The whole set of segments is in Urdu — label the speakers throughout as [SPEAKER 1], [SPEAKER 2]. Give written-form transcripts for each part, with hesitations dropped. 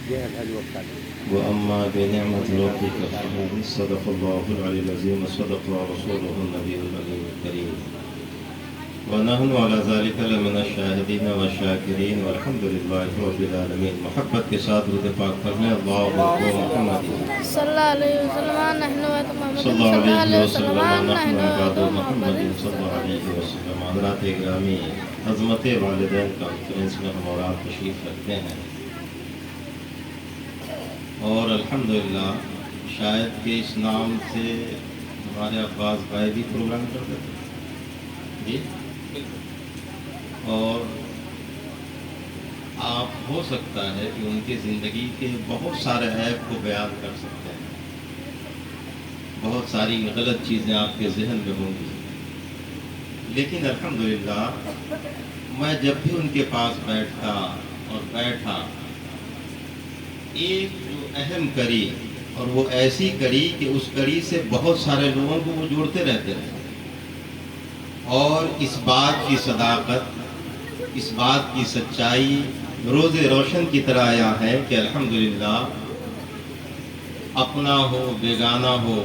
[SPEAKER 1] وأما بنعمة ربك فحدث. صدق الله العلي العظيم وصدق رسوله النبي العلي الكريم ونحن على ذلك لمن الشاهدين والشاكرين والحمد لله رب العالمين. محبت کے ساتھ درود پاک پڑھیں. اللهم محمد
[SPEAKER 2] صلی اللہ علیہ وسلم نحن
[SPEAKER 1] صلی اللہ علیہ وسلم نحن بعد محمد صلی اللہ علیہ وسلم. حضرات گرامی، عظمت والدین کانفرنس میں ہم اور آپ تشریف رکھتے ہیں، اور الحمدللہ شاید کہ اس نام سے ہمارے عباس بھائی بھی پروگرام کرتے تھے جی، اور آپ ہو سکتا ہے کہ ان کی زندگی کے بہت سارے عیب کو بیان کر سکتے ہیں، بہت ساری غلط چیزیں آپ کے ذہن میں ہوں گی، لیکن الحمدللہ میں جب بھی ان کے پاس بیٹھا ایک جو اہم کڑی، اور وہ ایسی کڑی کہ اس کڑی سے بہت سارے لوگوں کو وہ جوڑتے رہتے ہیں، اور اس بات کی صداقت، اس بات کی سچائی روز روشن کی طرح آیا ہے کہ الحمدللہ اپنا ہو بیگانہ ہو،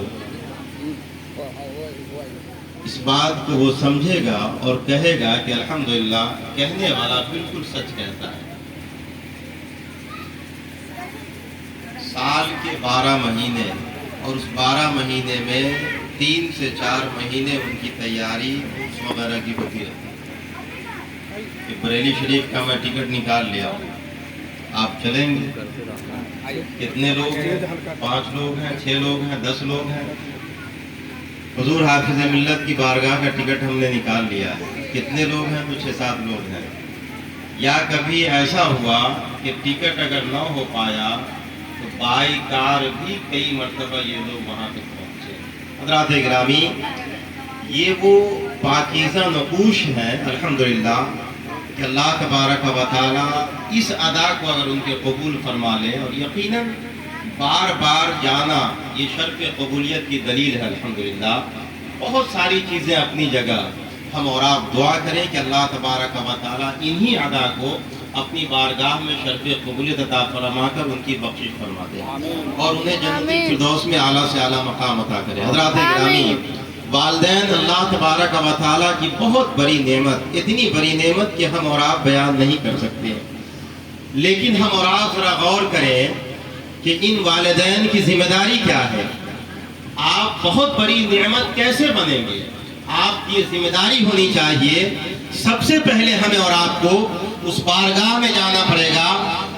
[SPEAKER 1] اس بات کو وہ سمجھے گا اور کہے گا کہ الحمدللہ کہنے والا بالکل سچ کہتا ہے۔ سال کے 12 مہینے، اور اس 12 مہینے میں 3 سے 4 مہینے ان کی تیاری وغیرہ کی ہوتی رہتی ہے کہ بریلی شریف کا میں ٹکٹ نکال لیا، آپ چلیں گے؟ کتنے لوگ ہیں؟ 5 لوگ ہیں، 6 لوگ ہیں، 10 لوگ ہیں؟ حضور حافظ ملت کی بارگاہ کا ٹکٹ ہم نے نکال لیا ہے، کتنے لوگ ہیں؟ تو 6-7 لوگ ہیں۔ یا کبھی ایسا ہوا کہ ٹکٹ اگر نہ ہو پایا تو بائی کار بھی کئی مرتبہ یہ لوگ وہاں تک پہنچے۔ حضرات گرامی، یہ وہ پاکیزہ نقوش ہیں الحمدللہ کہ اللہ تبارک و تعالی اس ادا کو اگر ان کے قبول فرما لے، اور یقیناً بار بار جانا یہ شرف قبولیت کی دلیل ہے الحمدللہ۔ بہت ساری چیزیں اپنی جگہ، ہم اور آپ دعا کریں کہ اللہ تبارک و تعالی انہی ادا کو اپنی بارگاہ میں شرف قبولیت عطا فرما کر ان کی بخشش فرما دے، اور انہیں جنت الفردوس میں اعلیٰ سے اعلیٰ مقام عطا کرے۔ حضرات گرامی، والدین اللہ تبارک و تعالی کی بہت بڑی نعمت، اتنی بڑی نعمت کہ ہم اور آپ بیان نہیں کر سکتے، لیکن ہم اور آپ ذرا غور کریں کہ ان والدین کی ذمہ داری کیا ہے۔ آپ بہت بڑی نعمت کیسے بنیں گے؟ آپ کی ذمہ داری ہونی چاہیے، سب سے پہلے ہمیں اور آپ کو اس بارگاہ میں جانا پڑے گا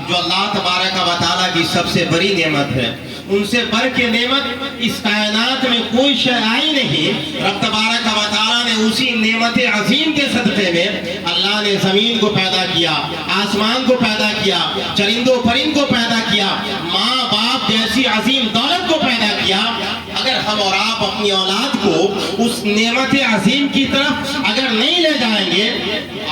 [SPEAKER 1] جو اللہ تبارک و تعالیٰ کی سب سے بڑی نعمت ہے۔ ان سے بڑھ کے نعمت اس کائنات میں کوئی شے آئی نہیں۔ رب تبارک و تعالیٰ نے اسی نعمت عظیم کے صدقے میں اللہ نے زمین کو پیدا کیا، آسمان کو پیدا کیا، چرند و پرند کو پیدا کیا، ماں باپ جیسی عظیم دولت کو پیدا کیا۔ اگر ہم اور آپ اپنی اولاد کو اس نعمت عظیم کی طرف اگر نہیں لے جائیں گے،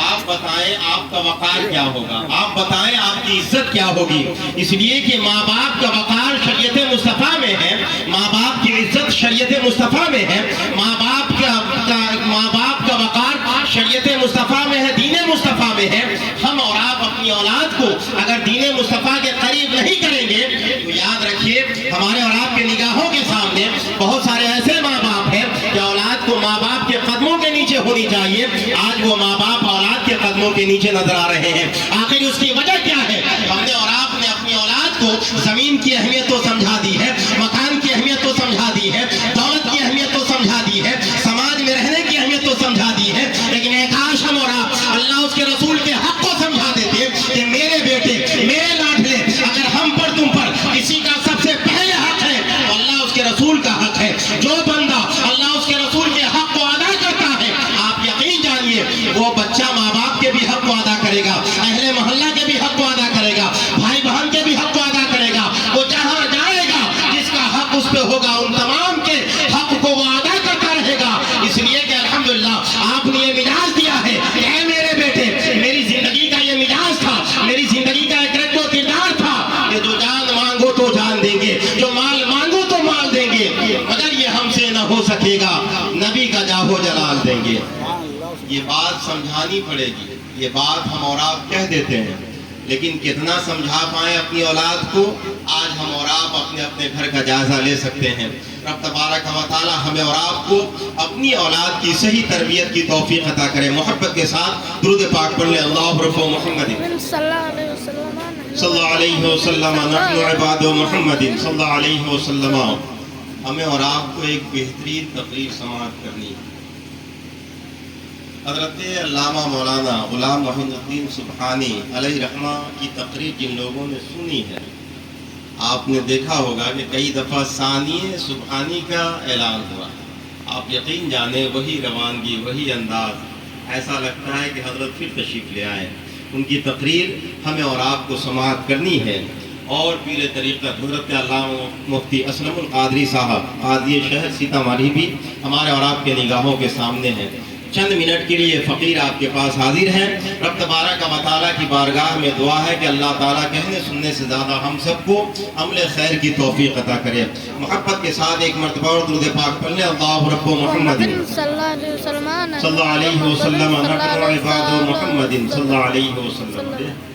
[SPEAKER 1] آپ بتائیں آپ کا وقار کیا ہوگا؟ آپ بتائیں آپ کی عزت کیا ہوگی؟ اس لیے کہ ماں باپ کا وقار شریعت مصطفیٰ میں ہے، ماں باپ کی عزت شریعت مصطفیٰ میں ہے، ماں باپ کا وقار شریعت مصطفیٰ میں ہے، دین مصطفیٰ میں ہے۔ ہم اور آپ اپنی اولاد کو اگر دین مصطفیٰ کے قریب نہیں کریں گے تو یاد رکھیے ہمارے اور آپ کے نگاہوں کے سامنے بہت سارے ایسے ماں باپ ہیں کہ اولاد کو ماں باپ کے قدموں کے نیچے ہونی چاہیے، آج وہ ماں باپ اولاد کے قدموں کے نیچے نظر آ رہے ہیں۔ آخر اس کی وجہ کیا ہے؟ ہم نے اور آپ نے اپنی اولاد کو زمین کی اہمیت تو سمجھا دی ہے، مکان کی اہمیت تو سمجھا دی ہے، دولت کی اہمیت تو سمجھا دی ہے، سماج میں رہنے کی اہمیت تو سمجھا دی ہے، لیکن ایک کاش ہم اور آپ اللہ اس کے رسول کے حق کو سمجھا دیتے کہ میرے بیٹے، میرے لاڈلے، اگر ہم پر تم پر کسی کا سب سے پہلے حق ہے تو اللہ اس کے رسول کا حق ہے۔ جو بندہ اللہ اس کے رسول کے حق کو ادا کرتا ہے، آپ یقین جانیے وہ بچہ ماں باپ کے بھی حق کو ادا کرے گا، اہل محلہ کے بھی حق کو ادا کرے گا، بھائی بہن کے بھی حق کو ادا کرے گا۔ وہ جہاں جائے گا جس کا حق اس پہ ہوگا ان تمام کے حق کو وہ ادا کرتا رہے گا۔ اس لیے کہ الحمدللہ آپ نے یہ مزاج دیا ہے کہ اے میرے بیٹے، میری زندگی کا یہ مزاج تھا، میری زندگی کا ایک رتبہ و کردار تھا کہ جو جان مانگو تو جان دیں گے، جو مال مانگو تو مال دیں گے، مگر یہ ہم سے نہ ہو سکے گا، نبی کا جاہو جلال دیں گے۔ یہ بات سمجھانی پڑے گی، یہ بات ہم اور آپ کہہ دیتے ہیں، لیکن کتنا سمجھا پائیں اپنی اولاد کو، آج ہم اور آپ اپنے اپنے گھر کا جائزہ لے سکتے ہیں۔ رب تبارک و تعالی ہمیں اور آپ کو اپنی اولاد کی صحیح تربیت کی توفیق عطا کرے۔ محبت کے ساتھ درود پاک پڑھ لیں۔ اللہ رفع محمد
[SPEAKER 2] صلی اللہ علیہ وسلم
[SPEAKER 1] صلی اللہ علیہ وسلم نحن عباد محمد صلی اللہ علیہ وسلم۔ ہمیں اور آپ کو ایک بہترین تقریر سماعت کرنی ہے۔ حضرت علامہ مولانا غلام محمد الدین سبحانی علیہ رحمہ کی تقریر جن لوگوں نے سنی ہے، آپ نے دیکھا ہوگا کہ کئی دفعہ ثانیہ سبحانی کا اعلان ہوا۔ آپ یقین جانیں وہی روانگی، وہی انداز، ایسا لگتا ہے کہ حضرت پھر تشریف لے آئے۔ ان کی تقریر ہمیں اور آپ کو سماعت کرنی ہے۔ اور پیر طریقت حضرت علامہ مفتی اسلم القادری صاحب قاضی شہر سیتامڑھی بھی ہمارے اور آپ کے نگاہوں کے سامنے ہیں۔ چند منٹ کے لیے فقیر آپ کے پاس حاضر ہیں۔ رب تبارک و تعالیٰ کی بارگاہ میں دعا ہے کہ اللہ تعالیٰ کہنے سننے سے زیادہ ہم سب کو عمل خیر کی توفیق عطا کرے۔ محبت کے ساتھ ایک مرتبہ اور درود پاک پڑھ لیں۔ اللہ رب محمد
[SPEAKER 2] صلی اللہ علیہ وسلم
[SPEAKER 1] صلی اللہ علیہ وسلم نحن عباد محمد صلی اللہ علیہ وسلم۔